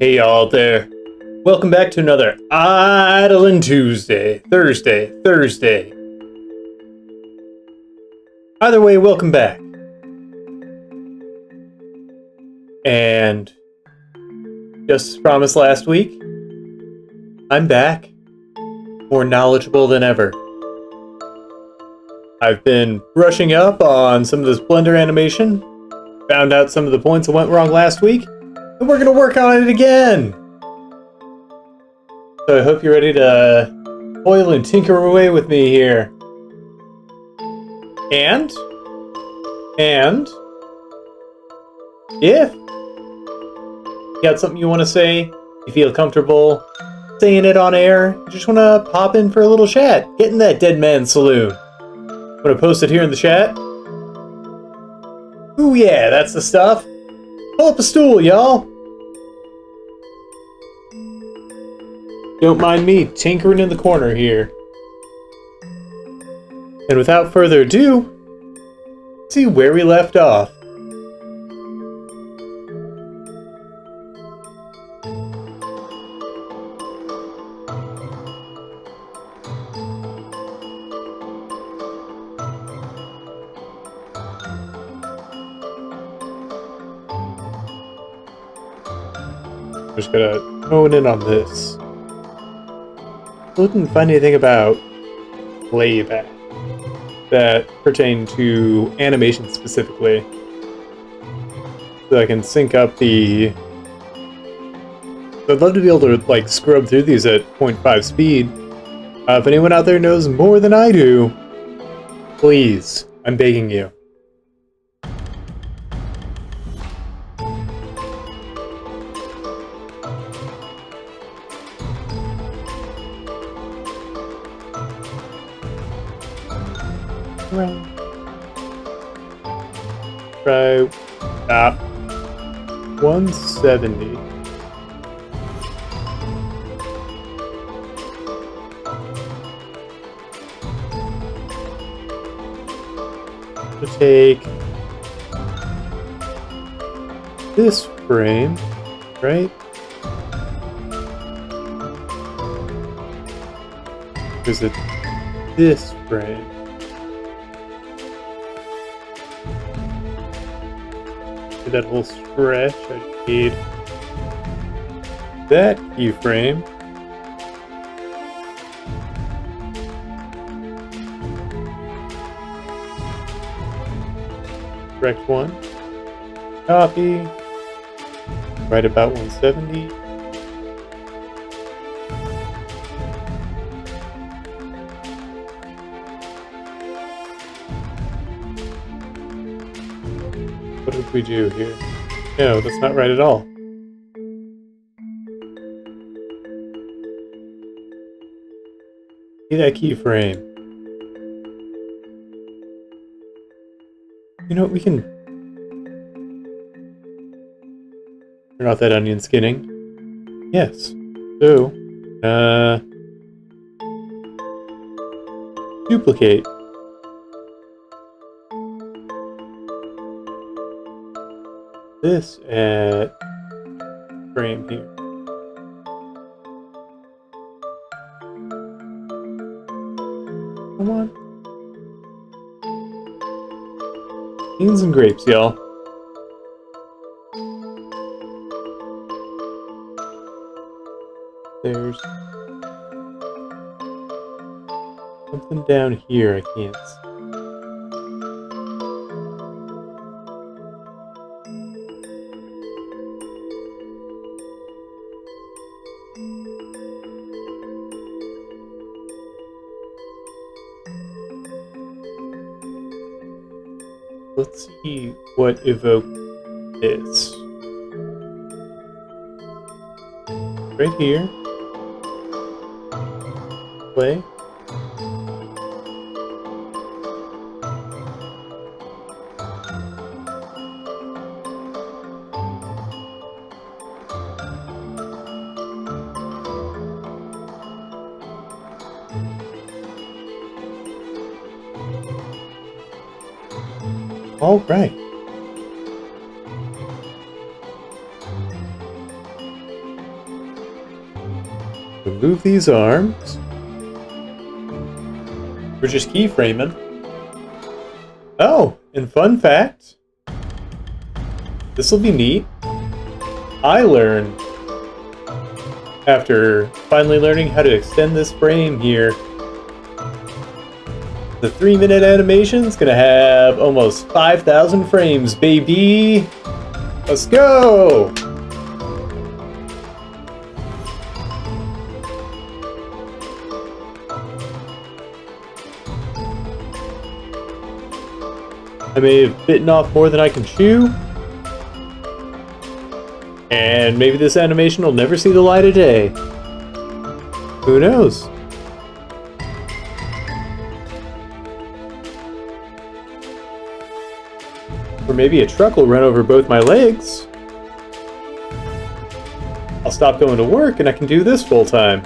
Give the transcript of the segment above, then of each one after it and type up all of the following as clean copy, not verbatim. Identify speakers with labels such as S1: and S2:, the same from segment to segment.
S1: Hey y'all there. Welcome back to another Idling Thursday. Either way, welcome back. And just as promised last week, I'm back, more knowledgeable than ever. I've been brushing up on some of this Blender animation, found out some of the points that went wrong last week, and we're gonna work on it again! So I hope you're ready to toil and tinker away with me here. And if you got something you want to say, you feel comfortable saying it on air, you just want to pop in for a little chat, get in that dead man saloon. I'm gonna post it here in the chat. Ooh yeah, that's the stuff. Pull up a stool, y'all. Don't mind me tinkering in the corner here. And without further ado, let's see where we left off. Just gonna hone in on this. Couldn't find anything about playback that pertain to animation specifically, so I can sync up the. I'd love to be able to like scrub through these at 0.5 speed. If anyone out there knows more than I do, please, I'm begging you. Try stop 170. To take this frame, right? Is it this frame? That whole stretch, I need that keyframe. Correct one. Copy. Right about 170. What did we do here? No, that's not right at all. See that keyframe. You know what, we can turn off that onion skinning. Yes. So, duplicate. This at frame here. Come on. Beans and grapes, y'all. There's something down here I can't see. Let's see what evoked this. Right here. Play. All right. Remove these arms. We're just keyframing. Oh, and fun fact. This will be neat. I learned, after finally learning how to extend this frame here, the 3-minute animation's gonna have almost 5,000 frames, baby! Let's go! I may have bitten off more than I can chew. And maybe this animation will never see the light of day. Who knows? Or maybe a truck will run over both my legs. I'll stop going to work and I can do this full time.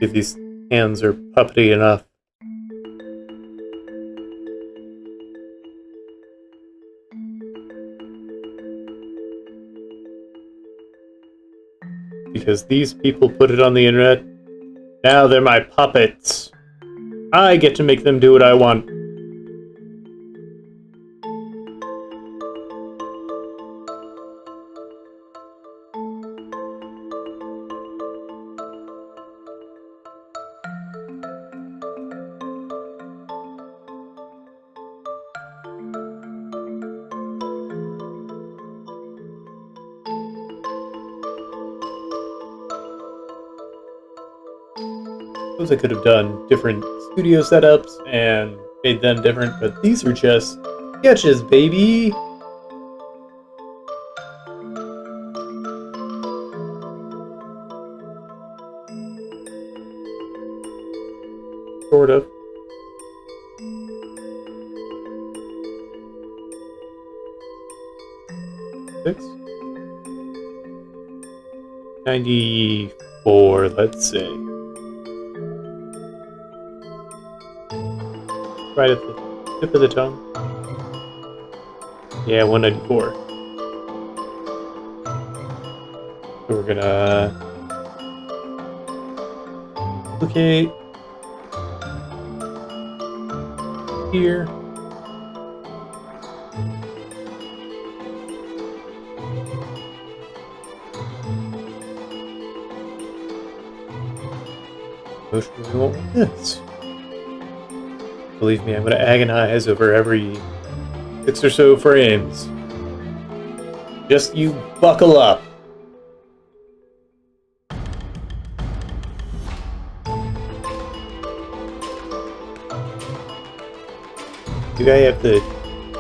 S1: If these hands are puppety enough. Because these people put it on the internet, now they're my puppets. I get to make them do what I want. I could have done different studio setups and made them different, but these are just sketches, baby! Sort of. Six? 94, let's say. Right at the tip of the tongue. Yeah, 194. So we're gonna duplicate here. Motion we want like this. Believe me, I'm going to agonize over every 6 or so frames. Just you buckle up. Do I have the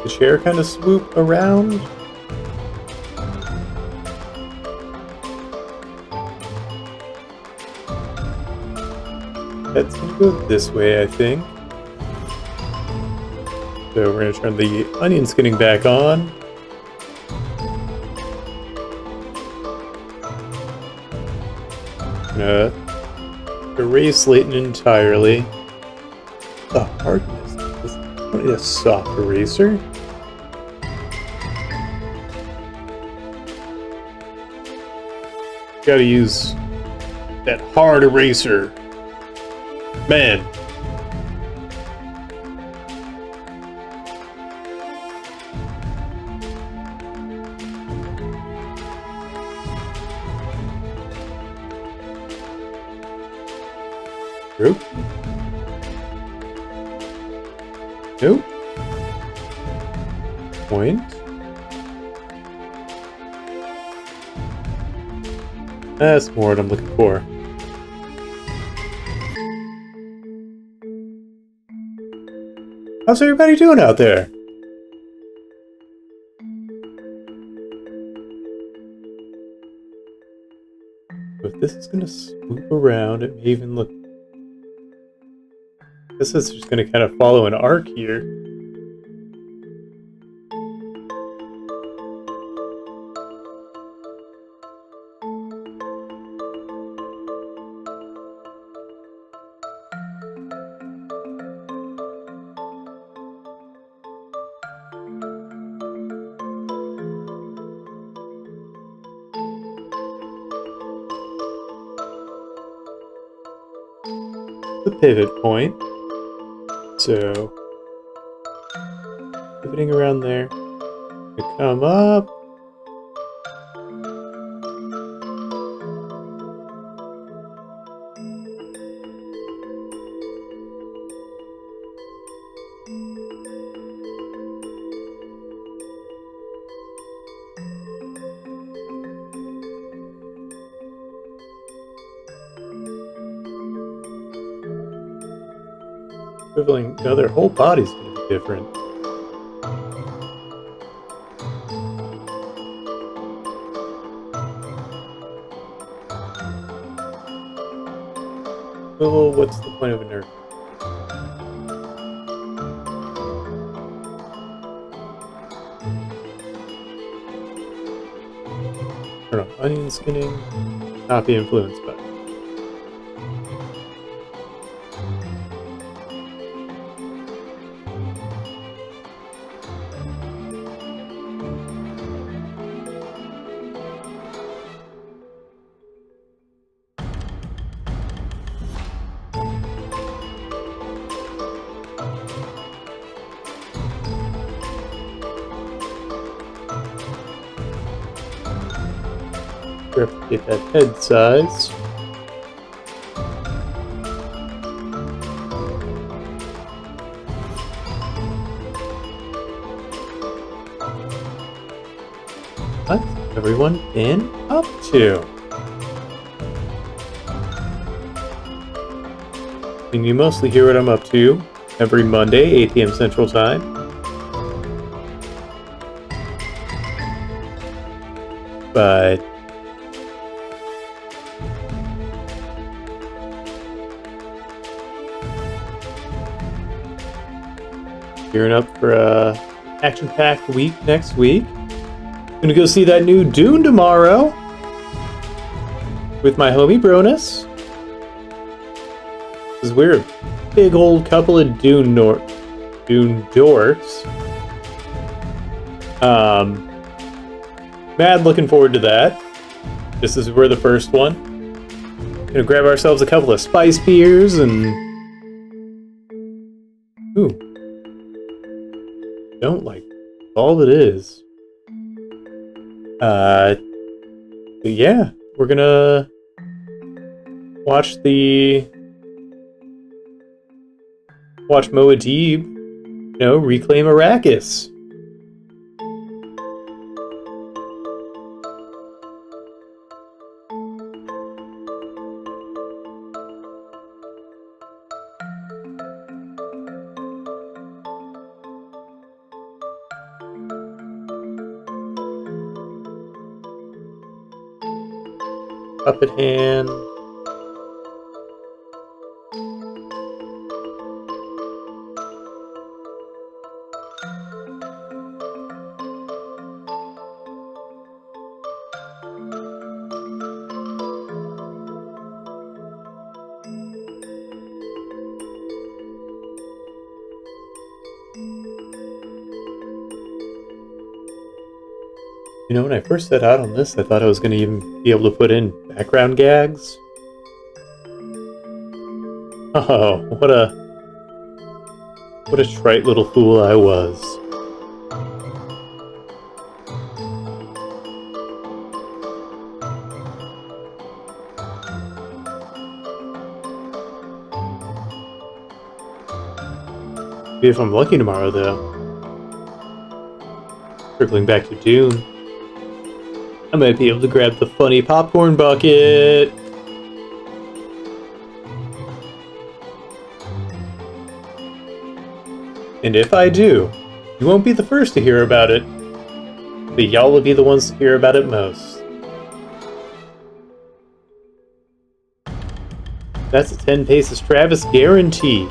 S1: chair kind of swoop around? That's going to go this way, I think. So we're going to turn the onion skinning back on. I'm going to erase Leapin entirely. The hardness. I don't need a soft eraser. Gotta use that hard eraser. Man. Nope. Nope. Point. That's more what I'm looking for. How's everybody doing out there? If this is going to swoop around, it may even look This is just going to kind of follow an arc here. The pivot point. So, pivoting around there. We come up. No, their whole body's going to be different. Well, what's the point of a nerve? Turn on onion skinning, not be influenced by. Replicate that head size. What's everyone been up to? And you mostly hear what I'm up to every Monday, 8 p.m. Central Time. But gearing up for a action-packed week next week. Gonna go see that new Dune tomorrow with my homie Bronus. Because we're a big old couple of Dune dorks. Mad looking forward to that. This is we're the first one. Gonna grab ourselves a couple of spice beers and ooh. Don't like all it is. But yeah, we're gonna watch Moadib, reclaim Arrakis. Puppet hand. When I first set out on this, I thought I was going to even be able to put in background gags. Oh, what a trite little fool I was. Maybe if I'm lucky tomorrow, though. Circling back to Dune. I might be able to grab the funny popcorn bucket. And if I do, you won't be the first to hear about it, but y'all will be the ones to hear about it most. That's a 10 paces Travis guarantee.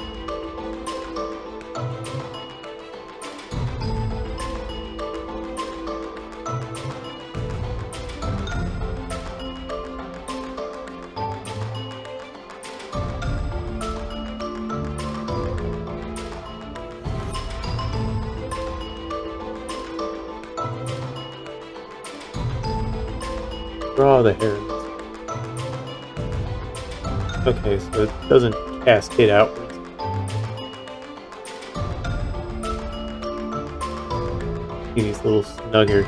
S1: draw the hair. Okay, so it doesn't cascade outwards. He's a little snugger.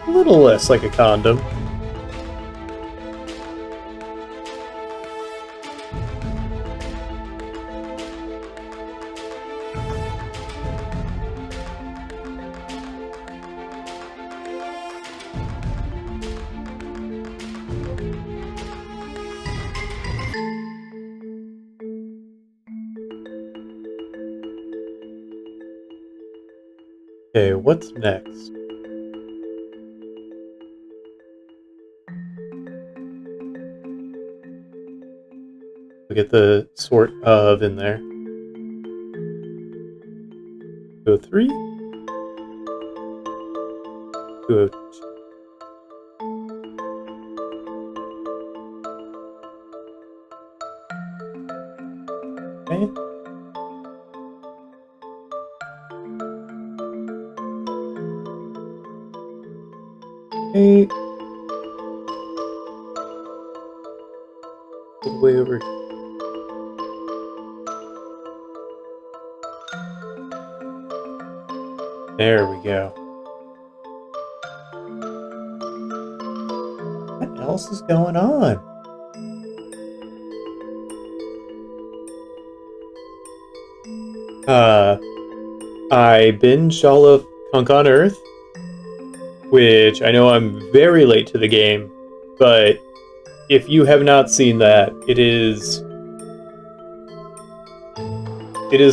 S1: A little less like a condom. Okay, what's next? We get the sort of in there. 203. 202. Okay. Okay. All the way over here. There we go. What else is going on? I binged all of Punk on Earth, which I know I'm very late to the game, but if you have not seen that, it is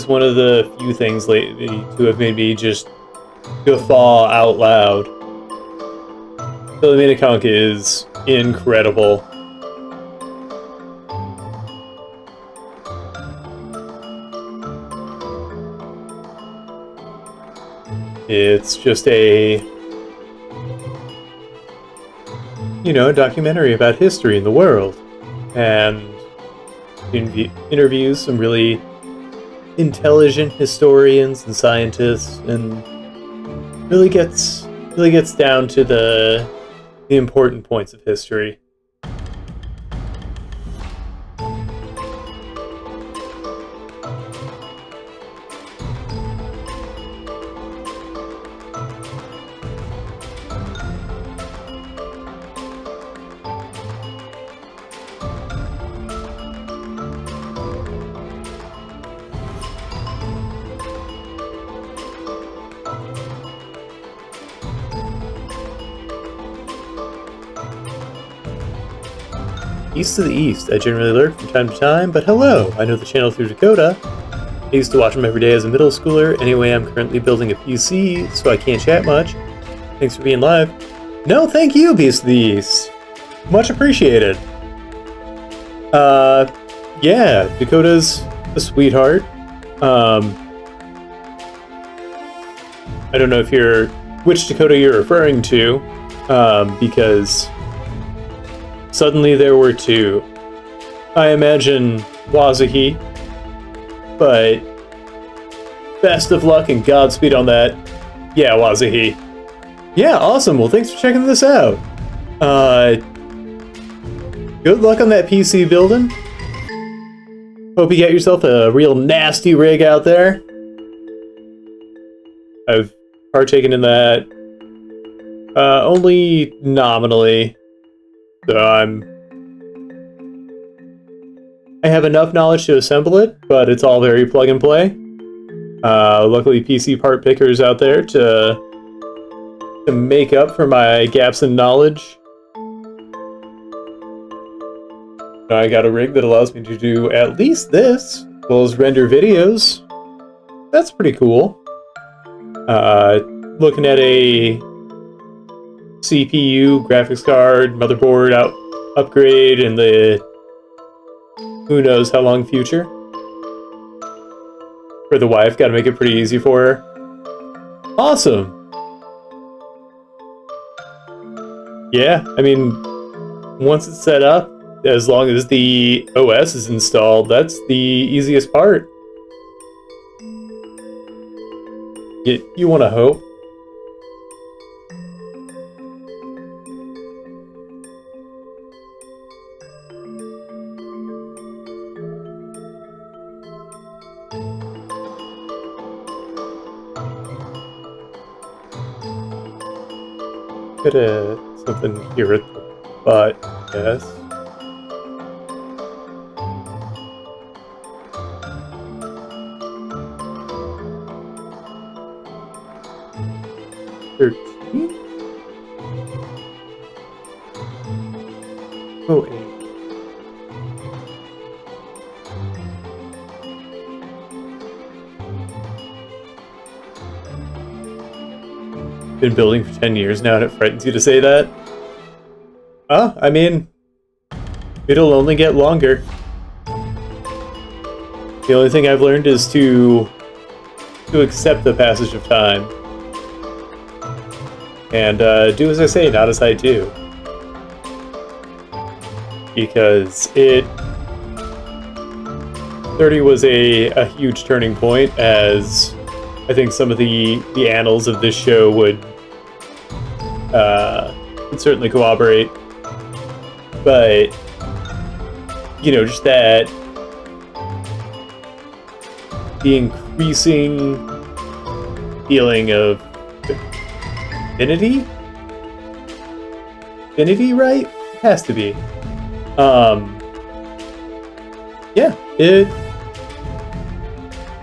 S1: one of the few things lately to have made me just guffaw out loud. Billy Conk is incredible. It's just a, you know, documentary about history in the world, and interviews some really intelligent historians and scientists, and really gets down to the important points of history. East to the East. I generally lurk from time to time, but hello! I know the channel through Dakota. I used to watch them every day as a middle schooler. Anyway, I'm currently building a PC, so I can't chat much. Thanks for being live. No, thank you, Beast to the East! Much appreciated. Yeah, Dakota's a sweetheart. I don't know if which Dakota you're referring to, because suddenly there were two. I imagine Wazahi, but best of luck and Godspeed on that. Yeah, Wazahi. Yeah, awesome. Well, thanks for checking this out. Good luck on that PC building. Hope you get yourself a real nasty rig out there. I've partaken in that only nominally. So I have enough knowledge to assemble it, but it's all very plug and play. Luckily, PC part pickers out there to make up for my gaps in knowledge. I got a rig that allows me to do at least this, as well as render videos. That's pretty cool. Looking at a CPU, graphics card, motherboard upgrade in the who knows how long future. For the wife, gotta make it pretty easy for her. Awesome! Yeah, I mean, once it's set up, as long as the OS is installed, that's the easiest part. You want to hope. Got something here at the butt, yes. Oh, 8. Been building for 10 years now and it frightens you to say that? I mean, it'll only get longer. The only thing I've learned is to accept the passage of time. And do as I say, not as I do. Because 30 was a huge turning point, as I think some of the annals of this show would certainly corroborate. But, you know, just that the increasing feeling of infinity? Infinity, right? It has to be. Yeah,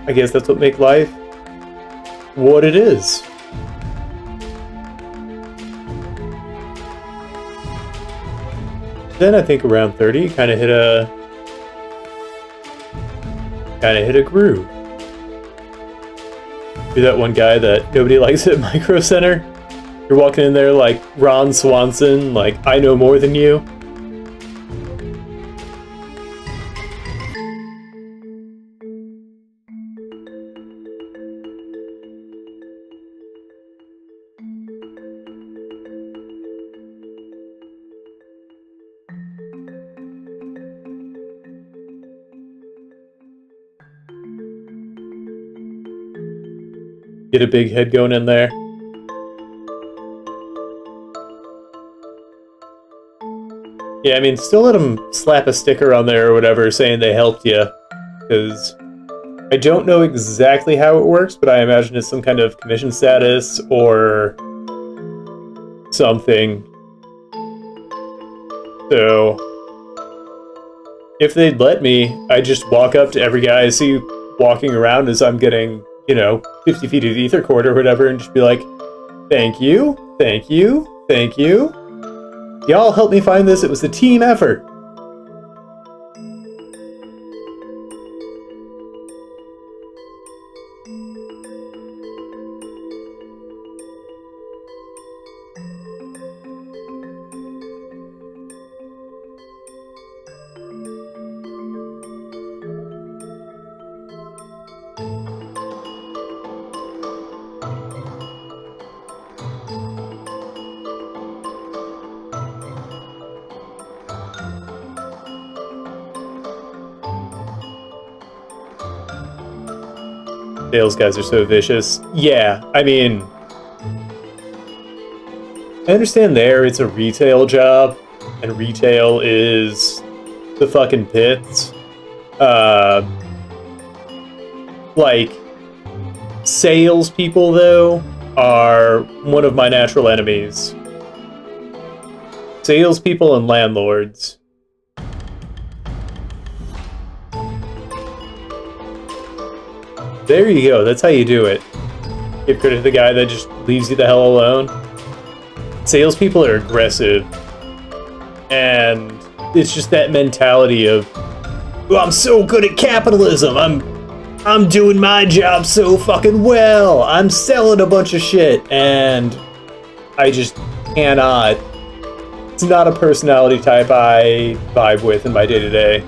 S1: I guess that's what makes life what it is. Then I think around 30, kind of hit a groove. You're that one guy that nobody likes at Micro Center. You're walking in there like Ron Swanson, like, I know more than you. Get a big head going in there. Yeah, I mean, still let them slap a sticker on there or whatever saying they helped you. Because I don't know exactly how it works, but I imagine it's some kind of commission status or something. So if they'd let me, I'd just walk up to every guy I see walking around as I'm getting, you know, 50 feet of ether cord or whatever, and just be like, thank you, thank you, thank you. Y'all helped me find this. It was a team effort. Sales guys are so vicious. Yeah, I mean, I understand there it's a retail job, and retail is the fucking pits. Like, salespeople, though, are one of my natural enemies. Salespeople and landlords. There you go, that's how you do it. Give credit to the guy that just leaves you the hell alone. Salespeople are aggressive. And it's just that mentality of, oh, I'm so good at capitalism, I'm doing my job so fucking well, I'm selling a bunch of shit, and I just cannot. It's not a personality type I vibe with in my day-to-day.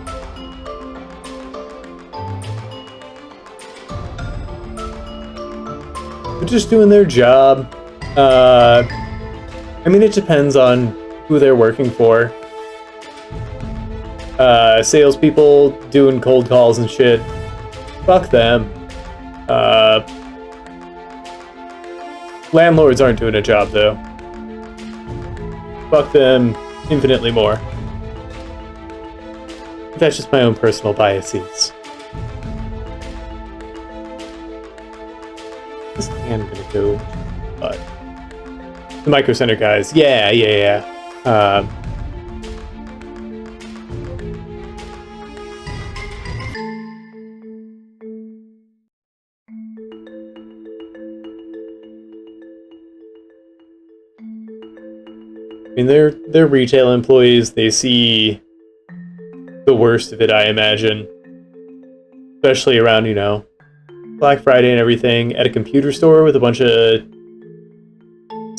S1: Just doing their job. I mean, it depends on who they're working for. Salespeople doing cold calls and shit. Fuck them. Landlords aren't doing a job, though. Fuck them infinitely more. That's just my own personal biases. This hand gonna go, but the Micro Center guys, yeah. I mean, they're retail employees. They see the worst of it, I imagine. Especially around, you know, Black Friday and everything, at a computer store with a bunch of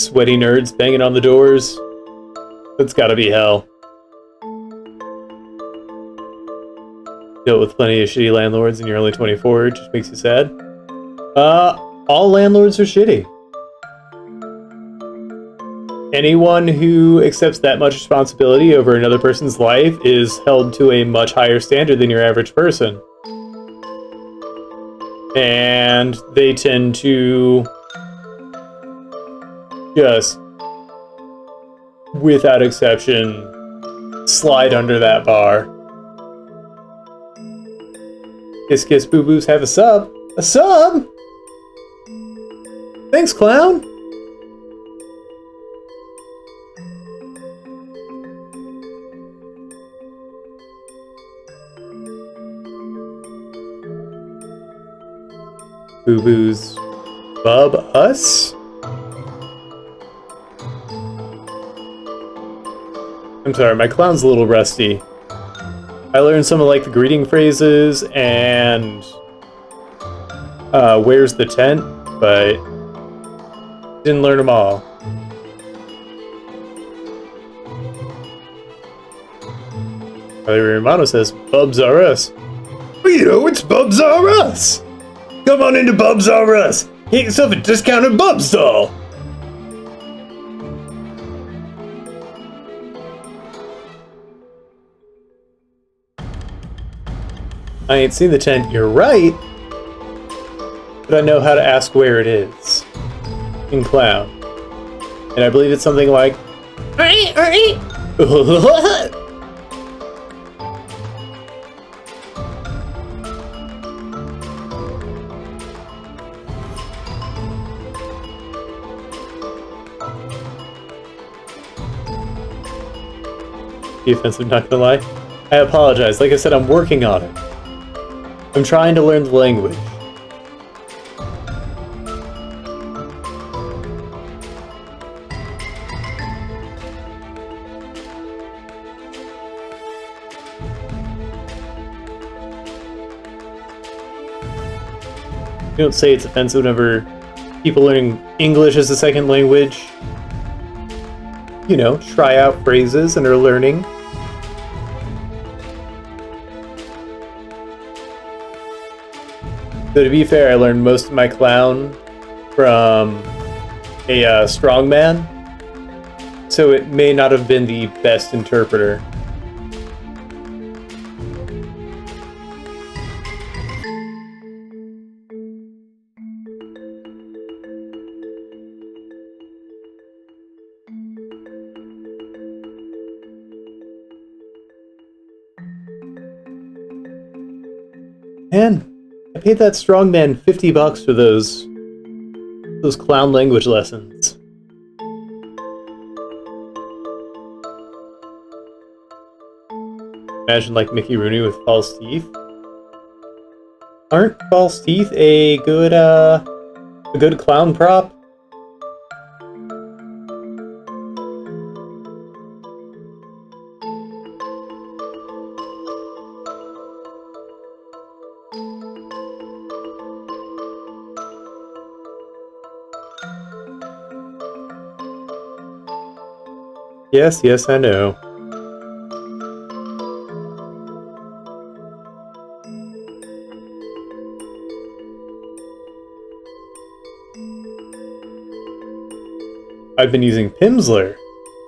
S1: sweaty nerds banging on the doors. That's gotta be hell. Dealt with plenty of shitty landlords and you're only 24, it just makes you sad. All landlords are shitty. Anyone who accepts that much responsibility over another person's life is held to a much higher standard than your average person. And they tend to just, without exception, slide under that bar. Kiss Kiss Boo Boos have a sub. A sub? Thanks, clown! Boo Boos bub us? I'm sorry, my clown's a little rusty. I learned some of like the greeting phrases and where's the tent, but didn't learn them all. Romano says, Bubs are us. Well, you know, it's Bubs are us! Come on into Bubs R Us! Get yourself a discounted Bubs doll! I ain't seen the tent, you're right, but I know how to ask where it is. In Clown. And I believe it's something like... Be offensive, not gonna lie. I apologize. Like I said, I'm working on it. I'm trying to learn the language. You don't say it's offensive whenever people learning English as a second language, you know, try out phrases and are learning. So to be fair, I learned most of my clown from a strongman, so it may not have been the best interpreter. Man, I paid that strongman $50 for those clown language lessons. Imagine like Mickey Rooney with false teeth. Aren't false teeth a good clown prop? Yes, yes, I know. I've been using Pimsleur.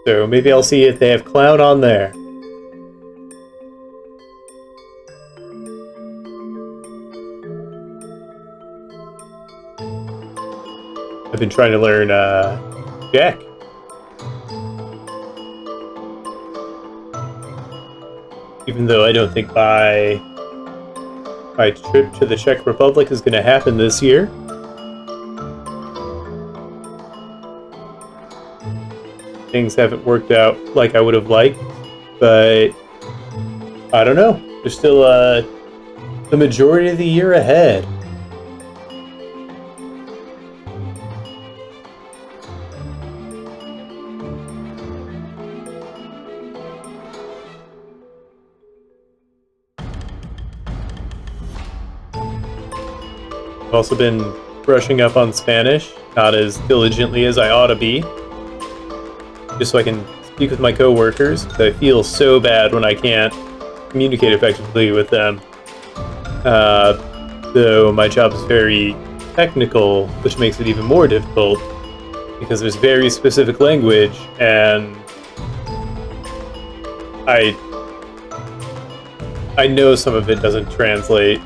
S1: So maybe I'll see if they have clown on there. I've been trying to learn Jack. Even though I don't think my trip to the Czech Republic is going to happen this year. Things haven't worked out like I would have liked, but I don't know. There's still the majority of the year ahead. I've also been brushing up on Spanish, not as diligently as I ought to be, just so I can speak with my coworkers, because I feel so bad when I can't communicate effectively with them. Though my job is very technical, which makes it even more difficult, because there's very specific language, and I know some of it doesn't translate.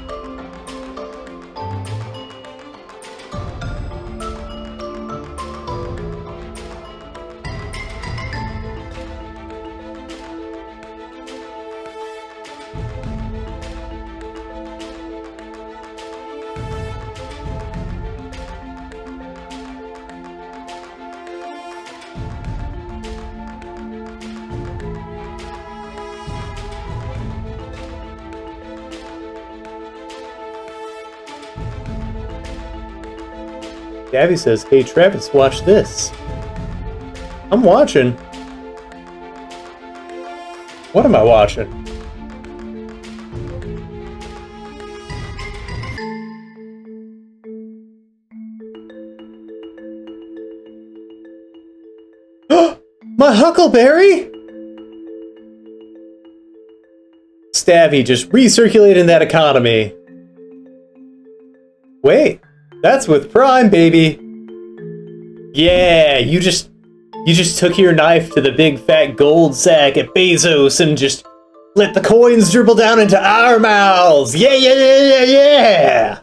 S1: Gabby says, "Hey Travis, watch this." I'm watching. What am I watching? My huckleberry? Stabby just recirculating that economy. Wait. That's with Prime, baby. Yeah, you just took your knife to the big fat gold sack at Bezos and just let the coins dribble down into our mouths. Yeah, yeah, yeah, yeah, yeah.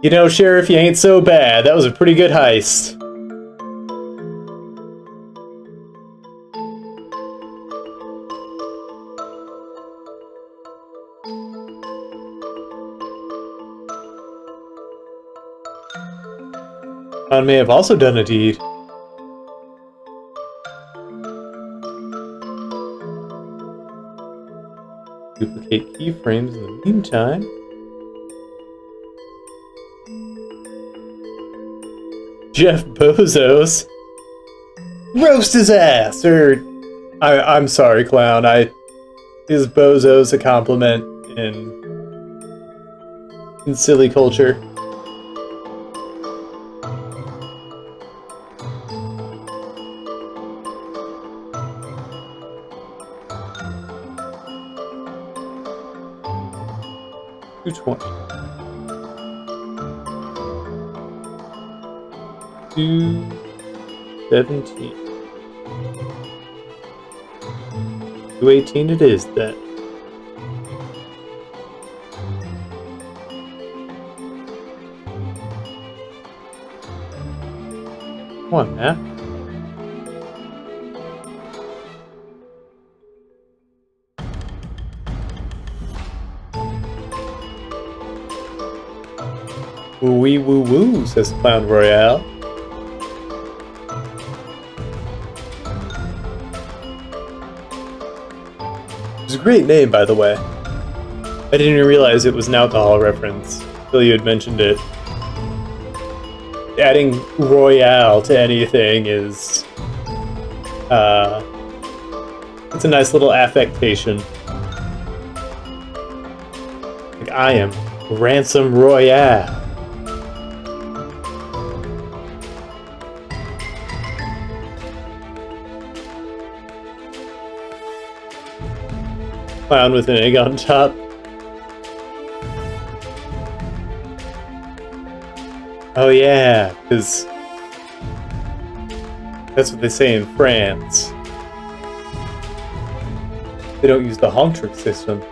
S1: You know, Sheriff, you ain't so bad. That was a pretty good heist. Clown may have also done a deed. Duplicate keyframes in the meantime. Jeff Bezos. Roast his ass! I'm sorry, Clown. Is Bezos a compliment in silly culture? $2.20. $2.17. $2.18 it is then. Come on, man. Woo-wee woo-woo, says Clown Royale. It's a great name, by the way. I didn't even realize it was an alcohol reference until you had mentioned it. Adding Royale to anything is... it's a nice little affectation. Like, I am Ransom Royale. Clown with an egg on top. Oh yeah, because That's what they say in France. They don't use the honk trick system.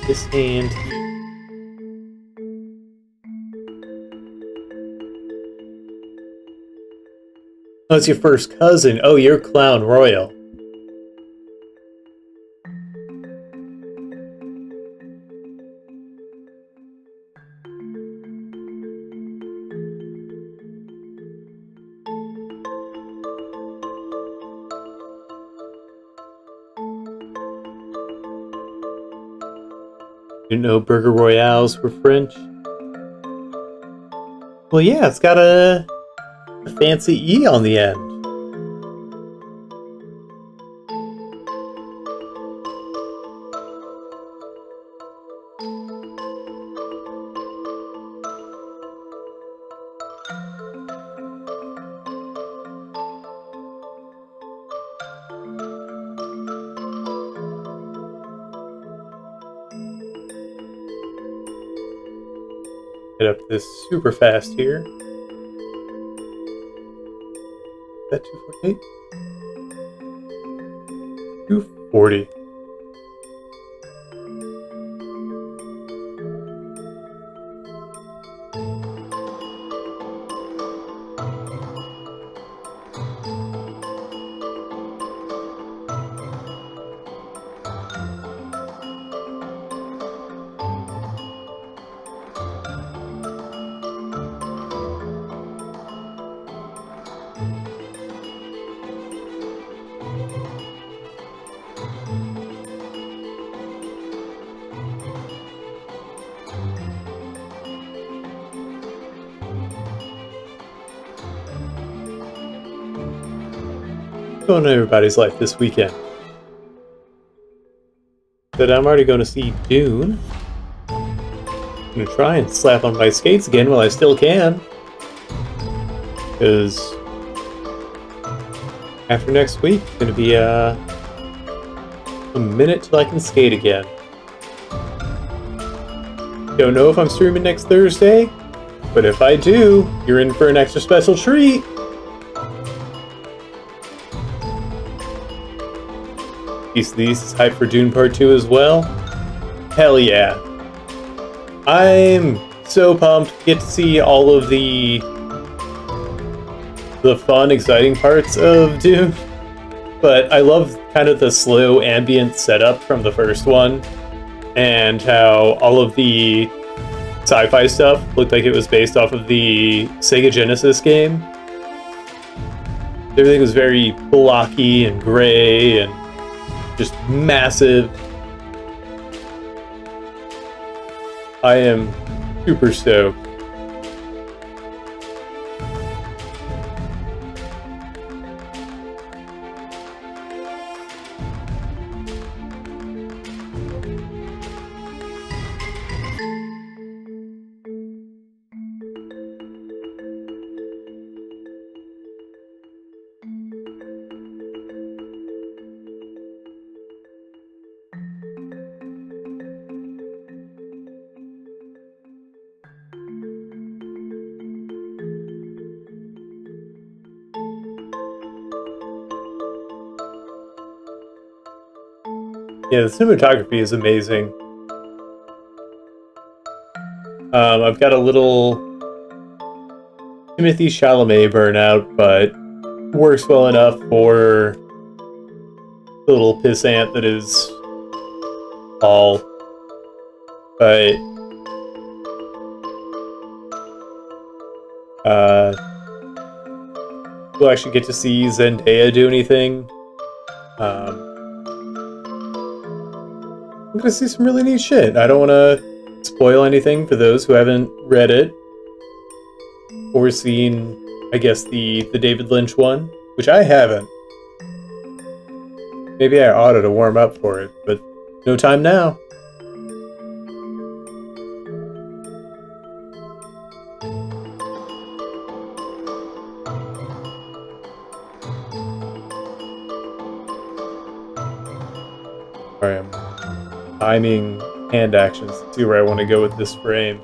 S1: This hand. Oh, it's your first cousin. Oh, you're Clown Royal. Didn't know Burger Royales were French. Well, yeah, it's got a fancy E on the end. Get up this super fast here. Is that 248? 240. Going on everybody's life this weekend. But I'm already going to see Dune. I'm going to try and slap on my skates again while I still can. Because after next week, it's going to be a minute till I can skate again. Don't know if I'm streaming next Thursday, but if I do, you're in for an extra special treat. Piece of these is hyped for Dune Part 2 as well. Hell yeah. I'm so pumped to get to see all of the fun, exciting parts of Dune. But I love kind of the slow ambient setup from the first one, and how all of the sci-fi stuff looked like it was based off of the Sega Genesis game. Everything was very blocky and gray and just massive. I am super stoked. Yeah, the cinematography is amazing. I've got a little Timothée Chalamet burnout, but works well enough for the little pissant that is Paul. But we'll actually get to see Zendaya do anything. I'm gonna see some really neat shit. I don't want to spoil anything for those who haven't read it or seen, I guess, the David Lynch one, which I haven't. Maybe I ought to warm up for it, but no time now. timing hand actions to see where I want to go with this frame.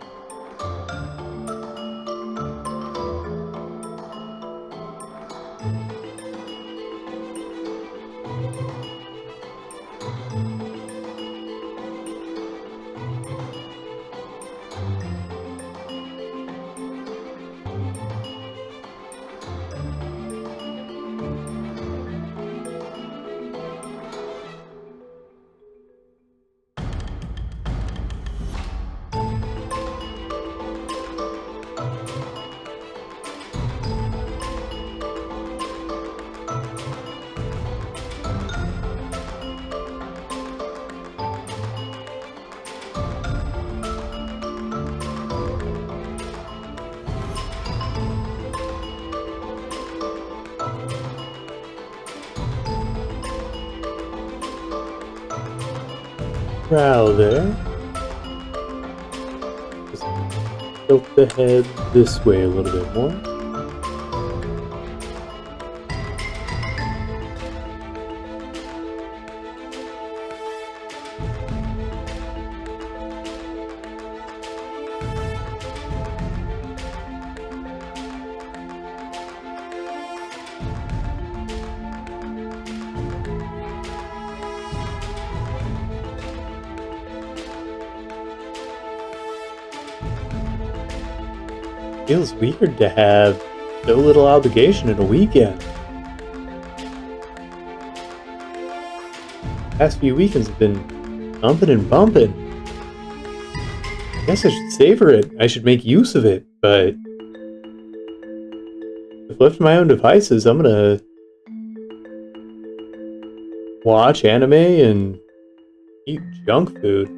S1: Brow there. Just tilt the head this way a little bit more. Feels weird to have so little obligation in a weekend. Past few weekends have been bumping and bumping. I guess I should savor it. I should make use of it, but if left to my own devices, I'm gonna watch anime and eat junk food.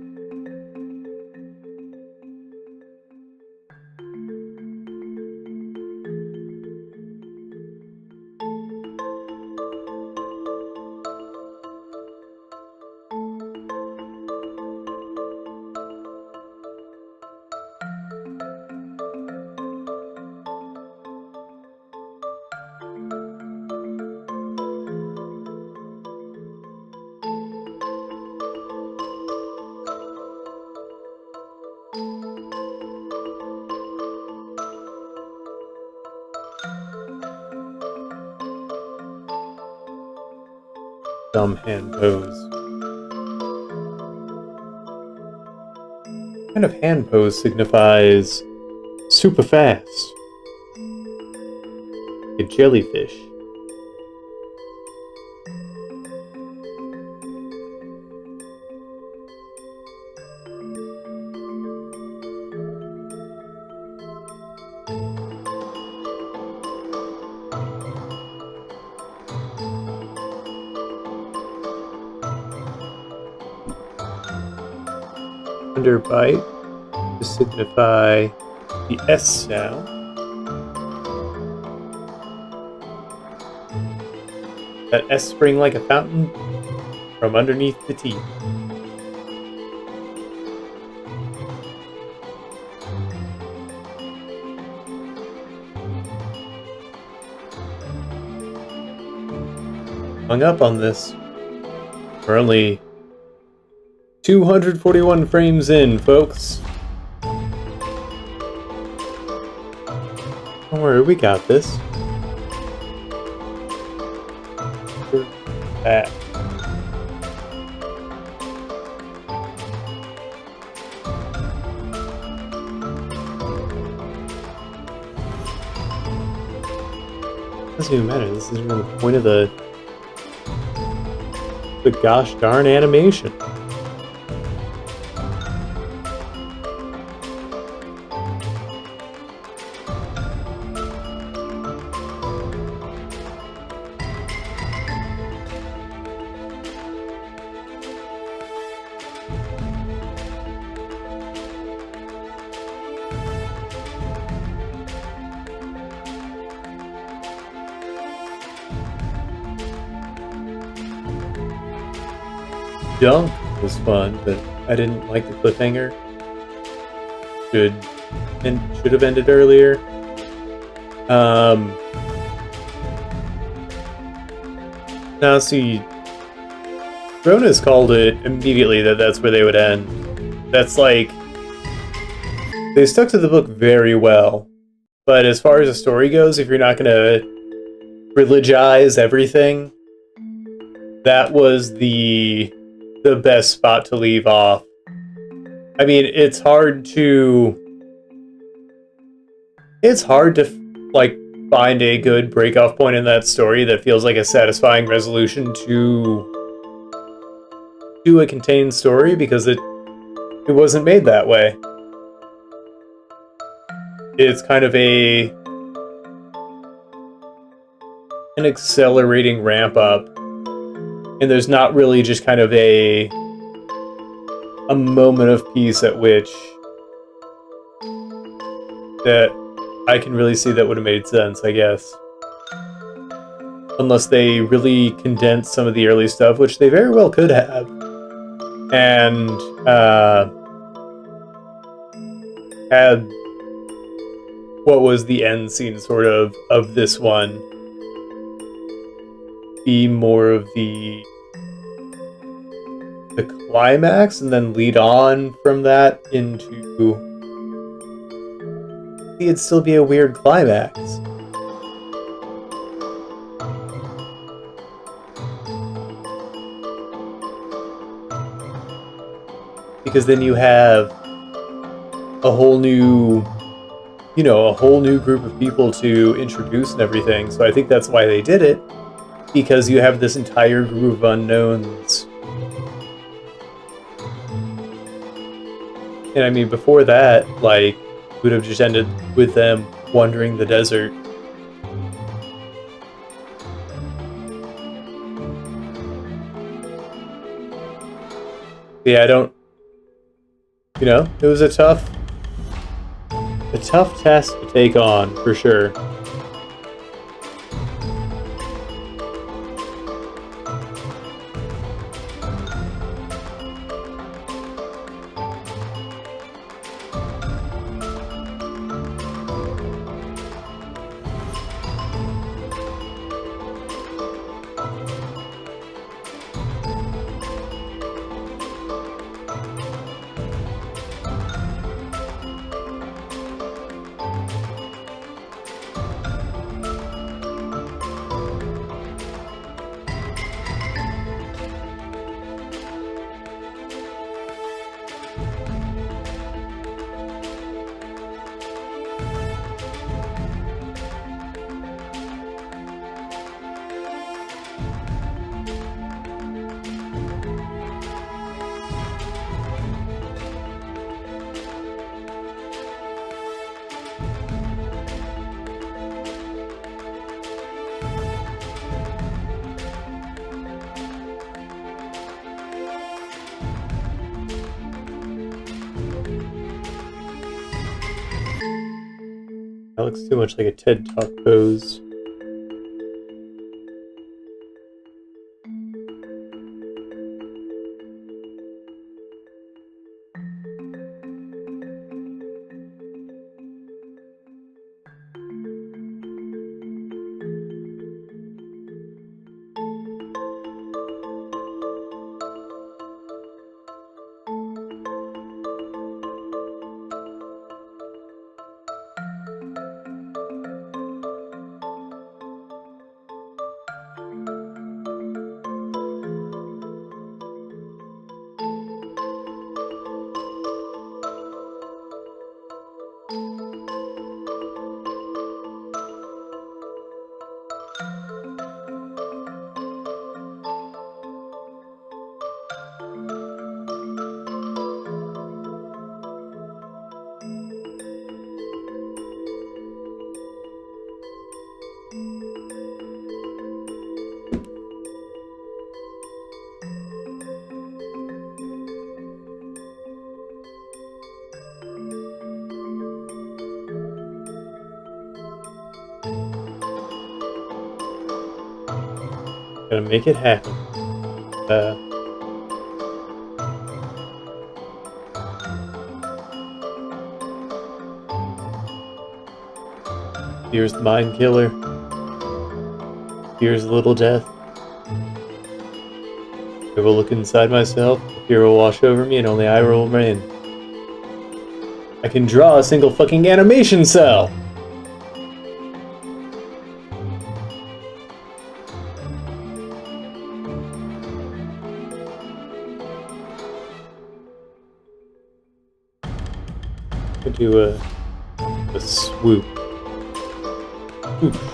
S1: Dumb hand pose. What kind of hand pose signifies super fast? A jellyfish. Underbite to signify the S sound. That S spring like a fountain from underneath the teeth. Hung up on this. We're only 241 frames in, folks. Don't worry, we got this. We're back. Doesn't even matter. This isn't even the point of the gosh darn animation. Dunk was fun, but I didn't like the cliffhanger. Should have ended earlier. Now see, Cronus called it immediately that that's where they would end. That's like... They stuck to the book very well. But as far as the story goes, if you're not going to religize everything, that was the best spot to leave off. I mean, it's hard to like find a good break-off point in that story that feels like a satisfying resolution to a contained story, because it wasn't made that way. It's kind of an accelerating ramp up, and there's not really just kind of a moment of peace at which that I can really see that would have made sense, I guess. Unless they really condensed some of the early stuff, which they very well could have. And had what was the end scene sort of this one be more of the climax, and then lead on from that into... It'd still be a weird climax. Because then you have a whole new, a whole new group of people to introduce and everything. So I think that's why they did it, because you have this entire group of unknowns. And I mean, before that, like, would have just ended with them wandering the desert. Yeah, I don't... it was a tough task to take on, for sure. That looks too much like a TED Talk pose. Gotta make it happen. Here's the mind killer. Here's Little Death. I will look inside myself, fear will wash over me, and only I will remain. I can draw a single fucking animation cell! I do a swoop. Oof.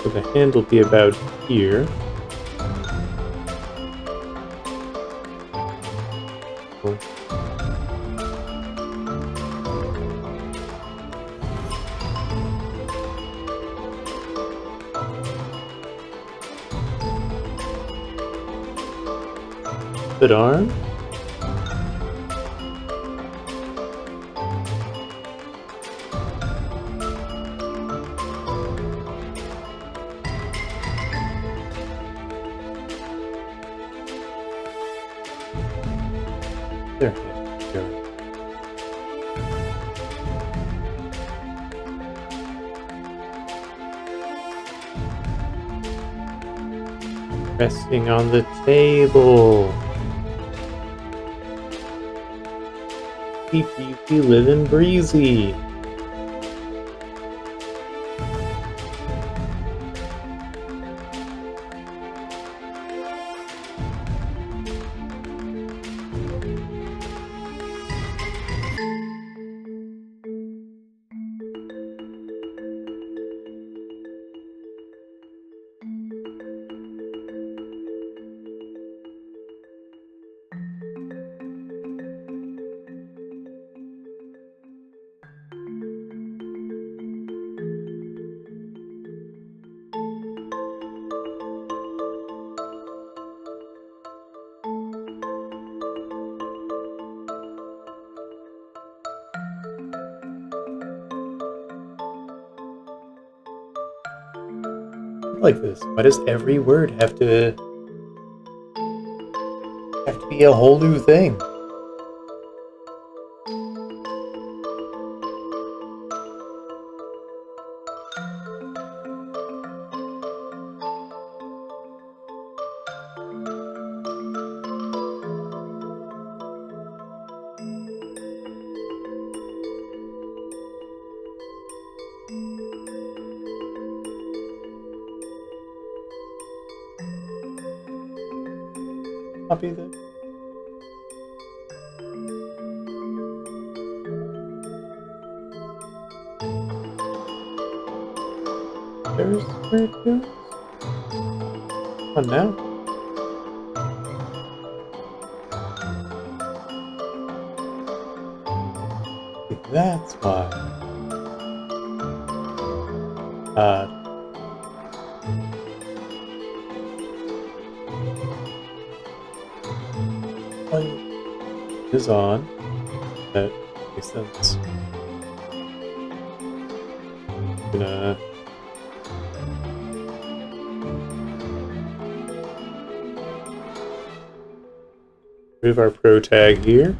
S1: So the hand will be about here. Cool. Good arm. There we go. Resting on the table. Keep you living breezy. Like this. Why does every word have to be a whole new thing? Copy this. There's where it goes. Come on now. That's why. Is on. That makes sense. Gonna move our pro tag here.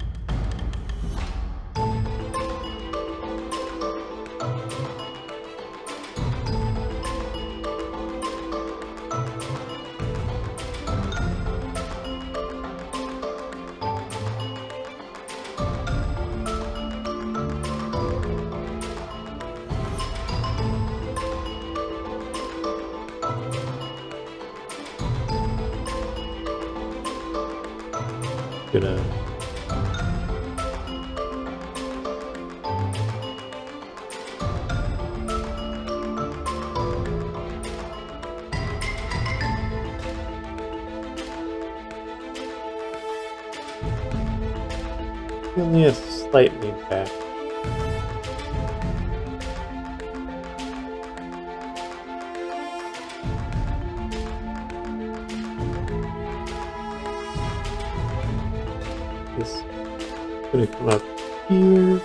S1: Gonna only a slight lean back. This is gonna come up here.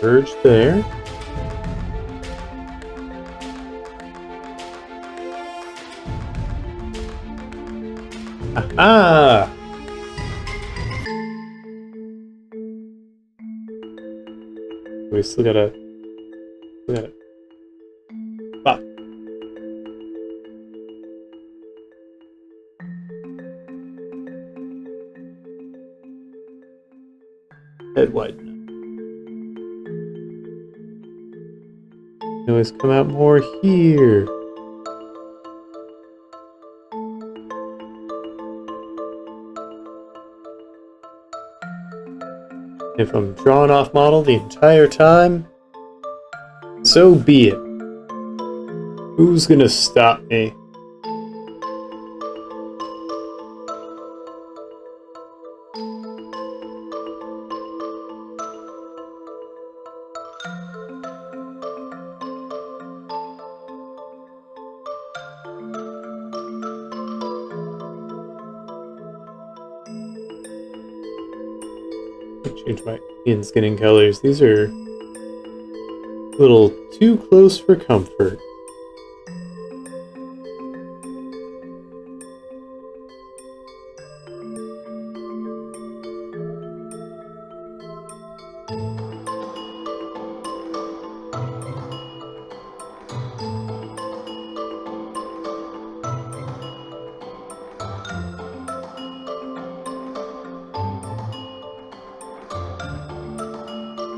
S1: Verge there. Aha! We still gotta. Fuck. Head wide enough. Can always come out more here. If I'm drawing off model the entire time, so be it. Who's gonna stop me? Change my skinning colors. These are a little too close for comfort.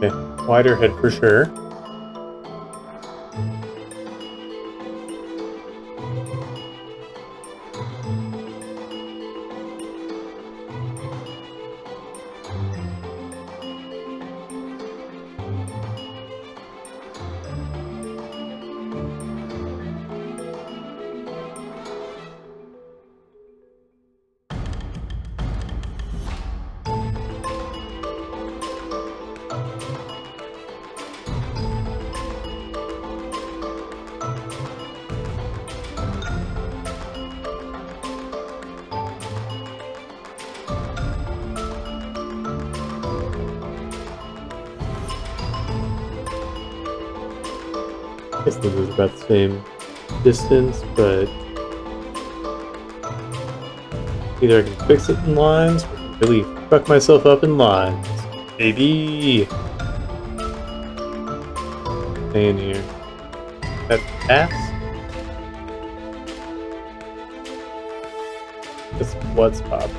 S1: Okay, wider head for sure. I guess this is about the same distance, but either I can fix it in lines or I can really fuck myself up in lines. Baby! Stay in here. That pass? That's what's pop.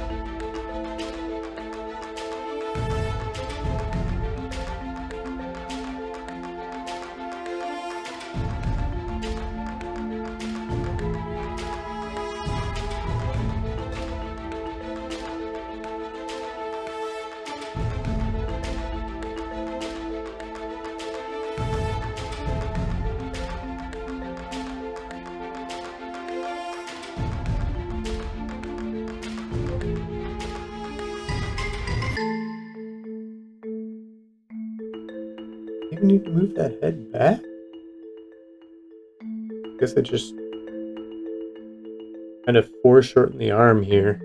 S1: I need to move that head back? I guess I just kind of foreshorten the arm here.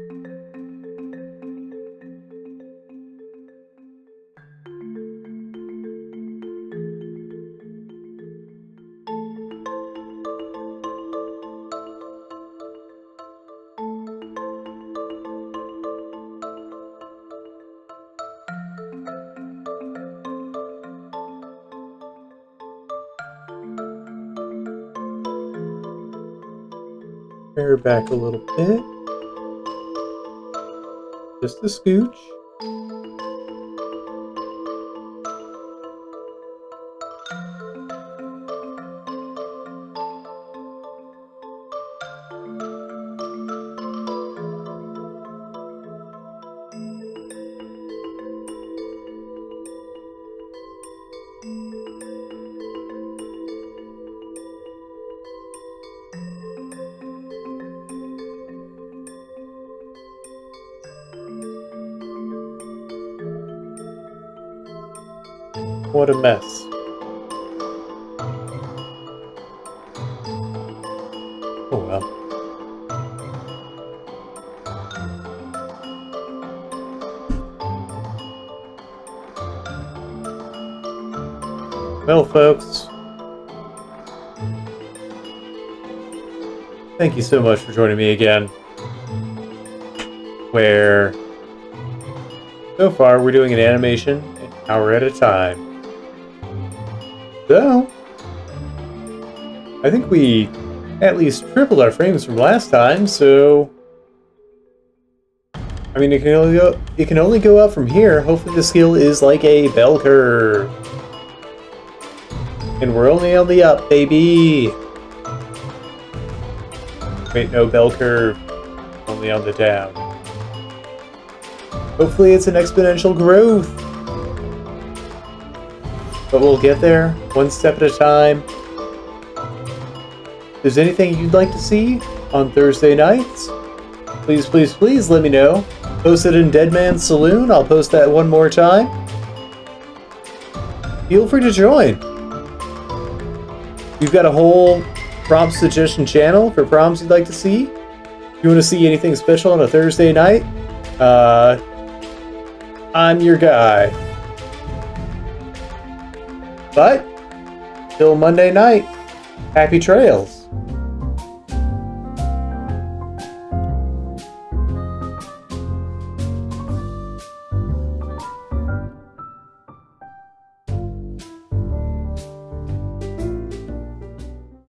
S1: Hair back a little bit. Just a scooch. What a mess. Oh well. Well, folks, thank you so much for joining me again, where so far we're doing an animation an hour at a time. So, I think we at least tripled our frames from last time, so I mean, it can only go up from here. Hopefully the skill is like a bell curve. And we're only on the up, baby. Wait, no, bell curve. Only on the down. Hopefully it's an exponential growth. But we'll get there, one step at a time. If there's anything you'd like to see on Thursday nights, please, please, please let me know. Post it in Deadman's Saloon. I'll post that one more time. Feel free to join. We've got a whole prompt suggestion channel for prompts you'd like to see. If you want to see anything special on a Thursday night, I'm your guy. But, till Monday night, happy trails.